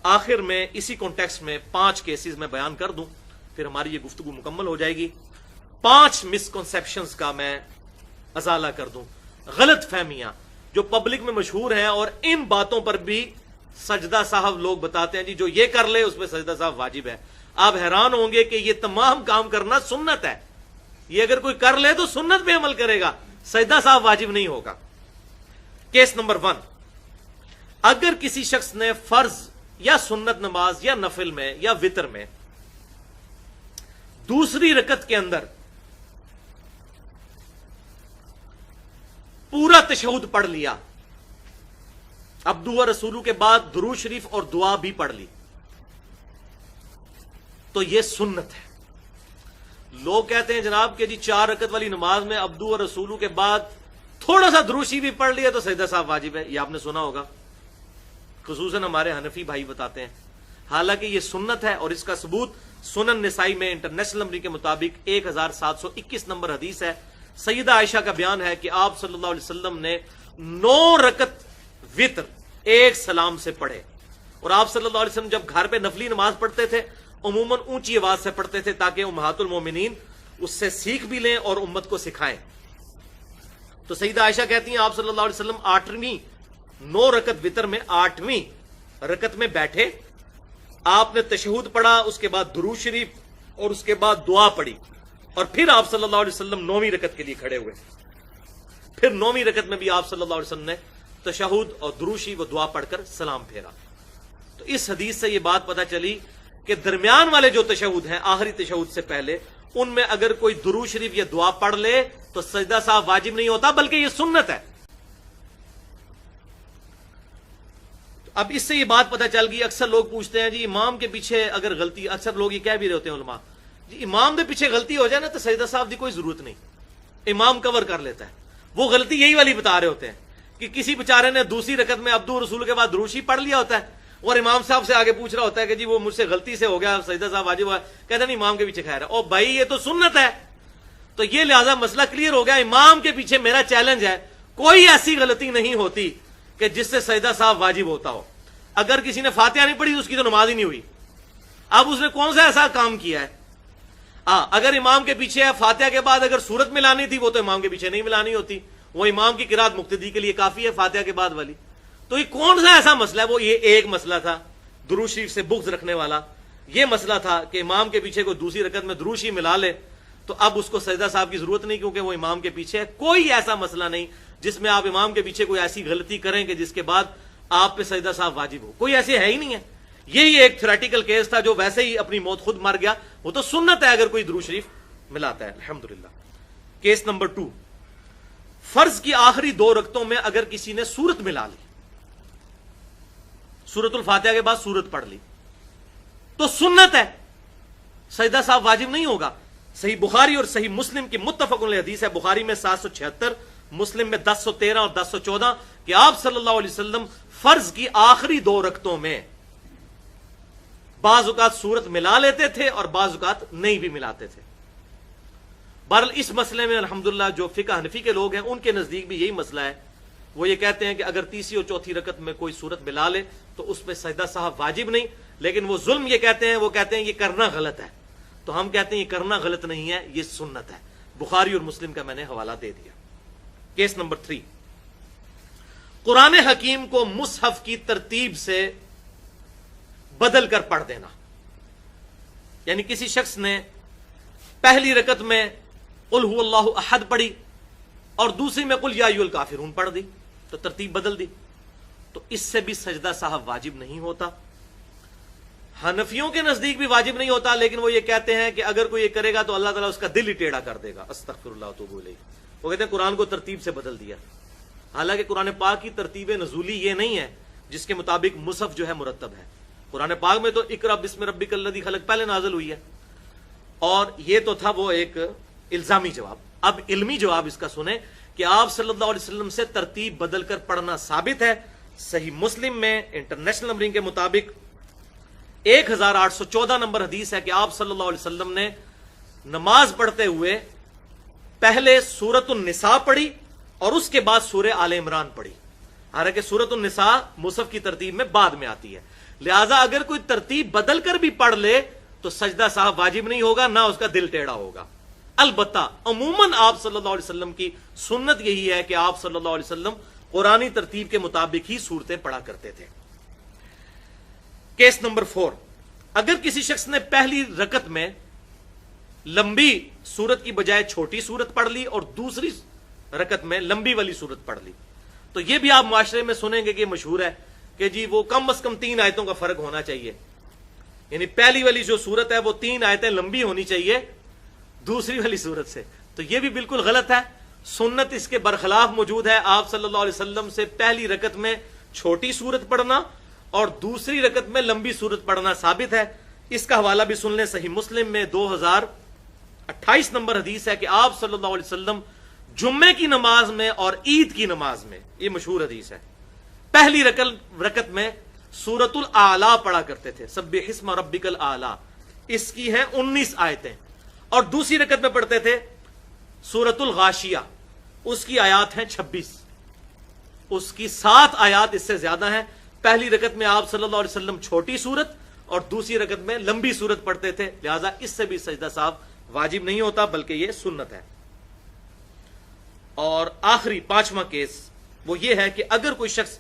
آخر میں اسی کانٹیکسٹ میں 5 کیسز میں بیان کر دوں، پھر ہماری یہ گفتگو مکمل ہو جائے گی۔ 5 مسکنسیپشنز کا میں ازالہ کر دوں، غلط فہمیاں جو پبلک میں مشہور ہیں، اور ان باتوں پر بھی سجدہ صاحب لوگ بتاتے ہیں جی جو یہ کر لے اس پہ سجدہ صاحب واجب ہے۔ آپ حیران ہوں گے کہ یہ تمام کام کرنا سنت ہے، یہ اگر کوئی کر لے تو سنت پہ عمل کرے گا، سجدہ صاحب واجب نہیں ہوگا۔ کیس نمبر 1، اگر کسی شخص نے فرض یا سنت نماز یا نفل میں یا وتر میں دوسری رکعت کے اندر پورا تشہد پڑھ لیا، عبدہ و رسولہ کے بعد درود شریف اور دعا بھی پڑھ لی، تو یہ سنت ہے۔ لوگ کہتے ہیں جناب کہ جی 4 رکعت والی نماز میں عبدہ و رسولہ کے بعد تھوڑا سا درود شریف بھی پڑھ لیا تو سجدہ صاحب واجب ہے، یہ آپ نے سنا ہوگا، خصوصاً ہمارے حنفی بھائی بتاتے ہیں۔ حالانکہ یہ سنت ہے، اور اس کا ثبوت سنن نسائی میں انٹرنیشنل نمبر کے مطابق 1721 نمبر حدیث ہے۔ سیدہ عائشہ کا بیان ہے کہ آپ صلی اللہ علیہ وسلم نے 9 رکعت وتر ایک سلام سے پڑھے، اور آپ صلی اللہ علیہ وسلم جب گھر پہ نفلی نماز پڑھتے تھے عموماً اونچی آواز سے پڑھتے تھے تاکہ امہات المومنین اس سے سیکھ بھی لیں اور امت کو سکھائیں۔ تو سیدہ عائشہ کہتی ہیں آپ صلی اللہ علیہ وسلم 8ویں 9 رکعت وتر میں 8ویں رکعت میں بیٹھے، آپ نے تشہد پڑھا، اس کے بعد درود شریف اور اس کے بعد دعا پڑھی، اور پھر آپ صلی اللہ علیہ وسلم 9ویں رکعت کے لیے کھڑے ہوئے، پھر 9ویں رکعت میں بھی آپ صلی اللہ علیہ وسلم نے تشہد اور درود شریف و دعا پڑھ کر سلام پھیرا۔ تو اس حدیث سے یہ بات پتہ چلی کہ درمیان والے جو تشہد ہیں آخری تشہد سے پہلے، ان میں اگر کوئی درود شریف یا دعا پڑھ لے تو سجدہ صاحب واجب نہیں ہوتا بلکہ یہ سنت ہے۔ اب اس سے یہ بات پتہ چل گئی، اکثر لوگ پوچھتے ہیں جی امام کے پیچھے اگر غلطی، اکثر لوگ یہ کہہ بھی رہے ہوتے ہیں علماء، جی امام کے پیچھے غلطی ہو جائے نا تو سجدہ صاحب کی کوئی ضرورت نہیں، امام کور کر لیتا ہے۔ وہ غلطی یہی والی بتا رہے ہوتے ہیں کہ کسی بیچارے نے دوسری رکعت میں عبدہ رسول کے بعد درود شریف پڑھ لیا ہوتا ہے اور امام صاحب سے آگے پوچھ رہا ہوتا ہے کہ جی وہ مجھ سے غلطی سے ہو گیا، سجدہ صاحب واجب ہوا، کہتے نہیں امام کے پیچھے خیر ہے۔ او بھائی یہ تو سنت ہے، تو یہ لہذا مسئلہ کلیئر ہو گیا، امام کے پیچھے میرا چیلنج ہے کوئی ایسی غلطی نہیں ہوتی کہ جس سے سجدہ صاحب واجب ہوتا ہو۔ اگر کسی نے فاتحہ نہیں پڑھی تو اس کی تو نماز ہی نہیں ہوئی، اب اس نے کون سا ایسا کام کیا ہے؟ اگر امام کے پیچھے ہے، فاتحہ کے بعد اگر سورت ملانی تھی وہ تو امام کے پیچھے نہیں ملانی ہوتی، وہ امام کی قرات مقتدی کے لیے کافی ہے فاتحہ کے بعد والی۔ تو یہ کون سا ایسا مسئلہ ہے؟ وہ یہ ایک مسئلہ تھا درود شریف سے بغض رکھنے والا، یہ مسئلہ تھا کہ امام کے پیچھے کوئی دوسری رکعت میں درود شریف ملا لے تو اب اس کو سجدہ صاحب کی ضرورت نہیں کیونکہ وہ امام کے پیچھے ہے۔ کوئی ایسا مسئلہ نہیں جس میں آپ امام کے پیچھے کوئی ایسی غلطی کریں کہ جس کے بعد آپ پہ سجدہ صاحب واجب ہو، کوئی ایسے ہے ہی نہیں ہے۔ یہی ایک تھیوریٹیکل کیس تھا جو ویسے ہی اپنی موت خود مر گیا، وہ تو سنت ہے اگر کوئی درود شریف ملاتا ہے الحمدللہ۔ کیس نمبر 2، فرض کی آخری 2 رکعتوں میں اگر کسی نے سورت ملا لی، سورت الفاتحہ کے بعد سورت پڑھ لی تو سنت ہے، سجدہ صاحب واجب نہیں ہوگا۔ صحیح بخاری اور صحیح مسلم کی متفق علیہ حدیث ہے، بخاری میں 776، مسلم میں 1013 اور 1014 کہ آپ صلی اللہ علیہ وسلم فرض کی آخری 2 رکعتوں میں بعض اوقات سورت ملا لیتے تھے اور بعض اوقات نہیں بھی ملاتے تھے۔ بہرحال اس مسئلے میں الحمدللہ جو فقہ حنفی کے لوگ ہیں ان کے نزدیک بھی یہی مسئلہ ہے، وہ یہ کہتے ہیں کہ اگر تیسری اور چوتھی رکعت میں کوئی سورت ملا لے تو اس پہ سجدہ صاحب واجب نہیں، لیکن وہ ظلم یہ کہتے ہیں، وہ کہتے ہیں یہ کرنا غلط ہے، تو ہم کہتے ہیں یہ کرنا غلط نہیں ہے، یہ سنت ہے۔ بخاری اور مسلم کا میں نے حوالہ دے دیا۔ کیس نمبر 3، قرآن حکیم کو مصحف کی ترتیب سے بدل کر پڑھ دینا، یعنی کسی شخص نے پہلی رکعت میں قل هو اللہ احد پڑھی اور دوسری میں قل یا ایھا الکافرون پڑھ دی تو ترتیب بدل دی، تو اس سے بھی سجدہ صاحب واجب نہیں ہوتا۔ حنفیوں کے نزدیک بھی واجب نہیں ہوتا، لیکن وہ یہ کہتے ہیں کہ اگر کوئی یہ کرے گا تو اللہ تعالیٰ اس کا دل ہی ٹیڑھا کر دے گا، استغفر اللہ واتوب الیہ۔ وہ کہتے ہیں قرآن کو ترتیب سے بدل دیا، حالانکہ قرآن پاک کی ترتیب نزولی یہ نہیں ہے جس کے مطابق مصحف جو ہے مرتب ہے۔ قرآن پاک میں تو اقرأ بسم ربک الذی خلق پہلے نازل ہوئی ہے، اور یہ تو تھا وہ ایک الزامی جواب۔ اب علمی جواب اس کا سنیں کہ آپ صلی اللہ علیہ وسلم سے ترتیب بدل کر پڑھنا ثابت ہے۔ صحیح مسلم میں انٹرنیشنل نمبرنگ کے مطابق 1814 نمبر حدیث ہے کہ آپ صلی اللہ علیہ وسلم نے نماز پڑھتے ہوئے پہلے سورۃ النساء پڑھی اور اس کے بعد سورہ آل عمران پڑھی، حالانکہ سورۃ النساء مصحف کی ترتیب میں بعد میں آتی ہے، لہذا اگر کوئی ترتیب بدل کر بھی پڑھ لے تو سجدہ صاحب واجب نہیں ہوگا، نہ اس کا دل ٹیڑھا ہوگا۔ البتہ عموماً آپ صلی اللہ علیہ وسلم کی سنت یہی ہے کہ آپ صلی اللہ علیہ وسلم قرآنی ترتیب کے مطابق ہی صورتیں پڑھا کرتے تھے۔ کیس نمبر 4، اگر کسی شخص نے پہلی رکعت میں لمبی سورت کی بجائے چھوٹی سورت پڑھ لی اور دوسری رکعت میں لمبی والی سورت پڑھ لی، تو یہ بھی آپ معاشرے میں سنیں گے کہ مشہور ہے کہ جی وہ کم از کم 3 آیتوں کا فرق ہونا چاہیے، یعنی پہلی والی جو سورت ہے وہ 3 آیتیں لمبی ہونی چاہیے دوسری والی سورت سے۔ تو یہ بھی بالکل غلط ہے، سنت اس کے برخلاف موجود ہے۔ آپ صلی اللہ علیہ وسلم سے پہلی رکعت میں چھوٹی سورت پڑھنا اور دوسری رکعت میں لمبی سورت پڑھنا ثابت ہے۔ اس کا حوالہ بھی سن لیں، صحیح مسلم میں 2028 نمبر حدیث ہے کہ آپ صلی اللہ علیہ وسلم جمعے کی نماز میں اور عید کی نماز میں، یہ مشہور حدیث ہے، پہلی رکعت میں سورۃ الاعلیٰ پڑھا کرتے تھے، سبح اسم ربک الاعلیٰ، اس کی ہیں 19 آیتیں، اور دوسری رکعت میں پڑھتے تھے سورۃ الغاشیہ، اس کی آیات ہیں 26، اس کی 7 آیات اس سے زیادہ ہیں۔ پہلی رکعت میں آپ صلی اللہ علیہ وسلم چھوٹی سورت اور دوسری رکعت میں لمبی سورت پڑھتے تھے، لہذا اس سے بھی سجدہ صاحب واجب نہیں ہوتا بلکہ یہ سنت ہے۔ اور آخری 5واں کیس وہ یہ ہے کہ اگر کوئی شخص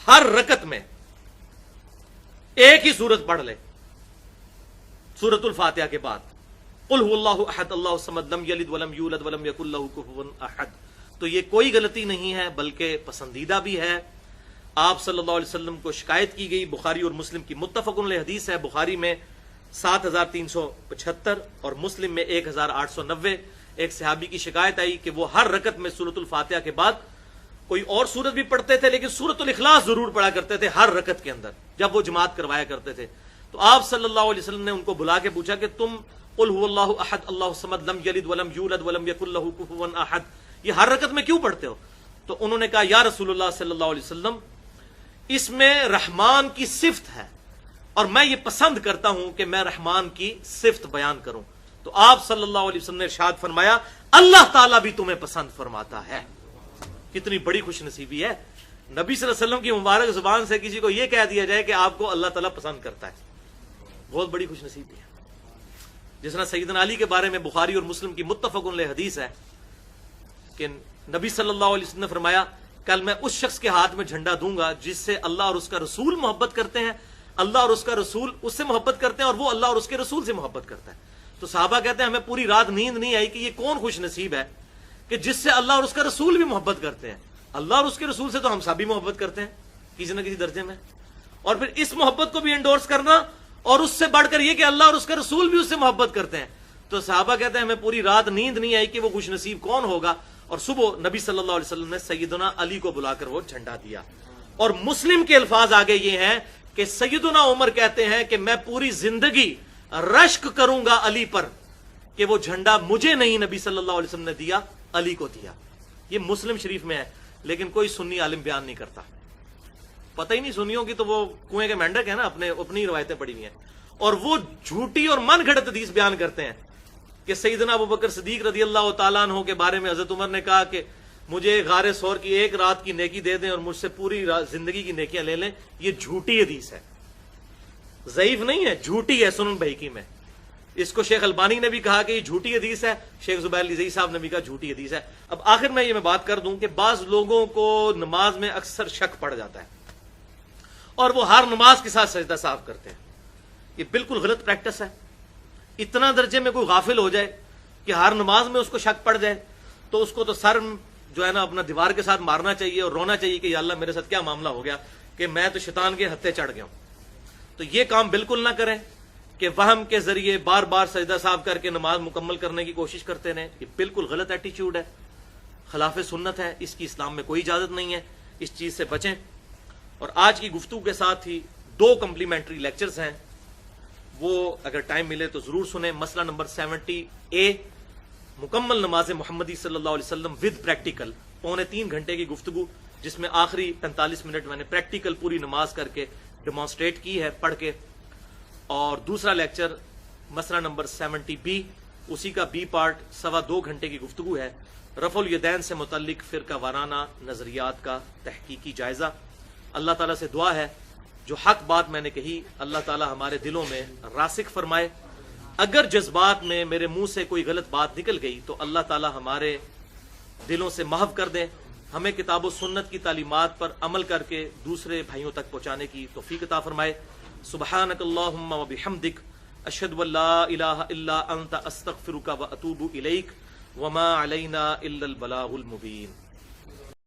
ہر رکعت میں ایک ہی سورت پڑھ لے سورۃ الفاتحہ کے بعد، قل هو اللہ احد اللہ الصمد لم یلد ولم یولد ولم یکن لہ کفوا احد، تو یہ کوئی غلطی نہیں ہے بلکہ پسندیدہ بھی ہے۔ آپ صلی اللہ علیہ وسلم کو شکایت کی گئی، بخاری اور مسلم کی متفق علیہ حدیث ہے، بخاری میں 7375 اور مسلم میں 1890۔ ایک صحابی کی شکایت آئی کہ وہ ہر رکعت میں سورۃ الفاتحہ کے بعد کوئی اور سورت بھی پڑھتے تھے لیکن سورۃ الاخلاص ضرور پڑھا کرتے تھے ہر رکعت کے اندر جب وہ جماعت کروایا کرتے تھے۔ تو آپ صلی اللہ علیہ وسلم نے ان کو بلا کے پوچھا کہ تم قل هو اللہ احد اللہ الصمد لم یلد ولم یولد ولم یکن لہ کفوا احد یہ ہر رکعت میں کیوں پڑھتے ہو؟ تو انہوں نے کہا یا رسول اللہ صلی اللہ علیہ وسلم، اس میں رحمان کی صفت ہے اور میں یہ پسند کرتا ہوں کہ میں رحمان کی صفت بیان کروں۔ تو آپ صلی اللہ علیہ وسلم نے ارشاد فرمایا اللہ تعالیٰ بھی تمہیں پسند فرماتا ہے۔ کتنی بڑی خوش نصیبی ہے، نبی صلی اللہ علیہ وسلم کی مبارک زبان سے کسی کو یہ کہہ دیا جائے کہ آپ کو اللہ تعالیٰ پسند کرتا ہے، بہت بڑی خوش نصیبی ہے۔ جس طرح سیدنا علی کے بارے میں بخاری اور مسلم کی متفق علیہ حدیث ہے کہ نبی صلی اللہ علیہ وسلم نے فرمایا کل میں اس شخص کے ہاتھ میں جھنڈا دوں گا جس سے اللہ اور اس کا رسول محبت کرتے ہیں، اللہ اور اس کا رسول اس سے محبت کرتے ہیں اور وہ اللہ اور اس کے رسول سے محبت کرتا ہے۔ تو صحابہ کہتے ہیں ہمیں پوری رات نیند نہیں آئی کہ یہ کون خوش نصیب ہے کہ جس سے اللہ اور اس کا رسول بھی محبت کرتے ہیں۔ اللہ اور اس کے رسول سے تو ہم سب بھی محبت کرتے ہیں کسی نہ کسی درجے میں، اور پھر اس محبت کو بھی انڈورس کرنا اور اس سے بڑھ کر یہ کہ اللہ اور اس کا رسول بھی اس سے محبت کرتے ہیں۔ تو صحابہ کہتے ہیں ہمیں پوری رات نیند نہیں آئی کہ وہ خوش نصیب کون ہوگا، اور صبح نبی صلی اللہ علیہ وسلم نے سیدنا علی کو بلا کر وہ جھنڈا دیا۔ اور مسلم کے الفاظ آگے یہ ہیں کہ سیدنا عمر کہتے ہیں کہ میں پوری زندگی رشک کروں گا علی پر کہ وہ جھنڈا مجھے نہیں نبی صلی اللہ علیہ وسلم نے دیا، علی کو دیا۔ یہ مسلم شریف میں ہے لیکن کوئی سنی عالم بیان نہیں کرتا، پتہ ہی نہیں سنیوں کی تو وہ کنویں کے مینڈک ہے نا، اپنی روایتیں پڑھی ہوئی ہیں، اور وہ جھوٹی اور من گھڑت حدیث بیان کرتے ہیں کہ سیدنا ابوبکر صدیق رضی اللہ تعالیٰ عنہ کے بارے میں حضرت عمر نے کہا کہ مجھے غار ثور کی ایک رات کی نیکی دے دیں اور مجھ سے پوری زندگی کی نیکیاں لے لیں۔ یہ جھوٹی حدیث ہے، ضعیف نہیں ہے، جھوٹی ہے، سنن بہیقی میں۔ اس کو شیخ البانی نے بھی کہا کہ یہ جھوٹی حدیث ہے، شیخ زبیر علی زئی صاحب نے بھی کہا جھوٹی حدیث ہے۔ اب آخر میں یہ بات کر دوں کہ بعض لوگوں کو نماز میں اکثر شک پڑ جاتا ہے اور وہ ہر نماز کے ساتھ سجدہ صاحب کرتے ہیں، یہ بالکل غلط پریکٹس ہے۔ اتنا درجے میں کوئی غافل ہو جائے کہ ہر نماز میں اس کو شک پڑ جائے تو اس کو تو سر جو ہے نا اپنا دیوار کے ساتھ مارنا چاہیے اور رونا چاہیے کہ یا اللہ میرے ساتھ کیا معاملہ ہو گیا کہ میں تو شیطان کے ہتھے چڑھ گیا ہوں۔ تو یہ کام بالکل نہ کریں کہ وہم کے ذریعے بار بار سجدہ صاحب کر کے نماز مکمل کرنے کی کوشش کرتے رہیں، یہ بالکل غلط ایٹیچیوڈ ہے، خلاف سنت ہے، اس کی اسلام میں کوئی اجازت نہیں ہے، اس چیز سے بچیں۔ اور آج کی گفتگو کے ساتھ ہی 2 کمپلیمنٹری لیکچرز ہیں، وہ اگر ٹائم ملے تو ضرور سنیں۔ مسئلہ نمبر 70A، مکمل نماز محمدی صلی اللہ علیہ وسلم ود پریکٹیکل، 3.25 گھنٹے کی گفتگو جس میں آخری 45 منٹ میں نے پریکٹیکل پوری نماز کر کے ڈیمانسٹریٹ کی ہے پڑھ کے۔ اور دوسرا لیکچر مسئلہ نمبر 70B، اسی کا B پارٹ 2.25 گھنٹے کی گفتگو ہے، رفع الیدین سے متعلق فرقہ وارانہ نظریات کا تحقیقی جائزہ۔ اللہ تعالیٰ سے دعا ہے جو حق بات میں نے کہی اللہ تعالی ہمارے دلوں میں راسخ فرمائے. اگر جذبات میں میرے منہ سے کوئی غلط بات نکل گئی تو اللہ تعالی ہمارے دلوں سے محو کر دیں. ہمیں کتاب و سنت کی تعلیمات پر عمل کر کے دوسرے بھائیوں تک پہنچانے کی توفیق عطا فرمائے. سبحانک اللہم و بحمدک اشہد ان لا الہ الا انت استغفرک و اتوب الیک وما علینا الا البلاغ المبین.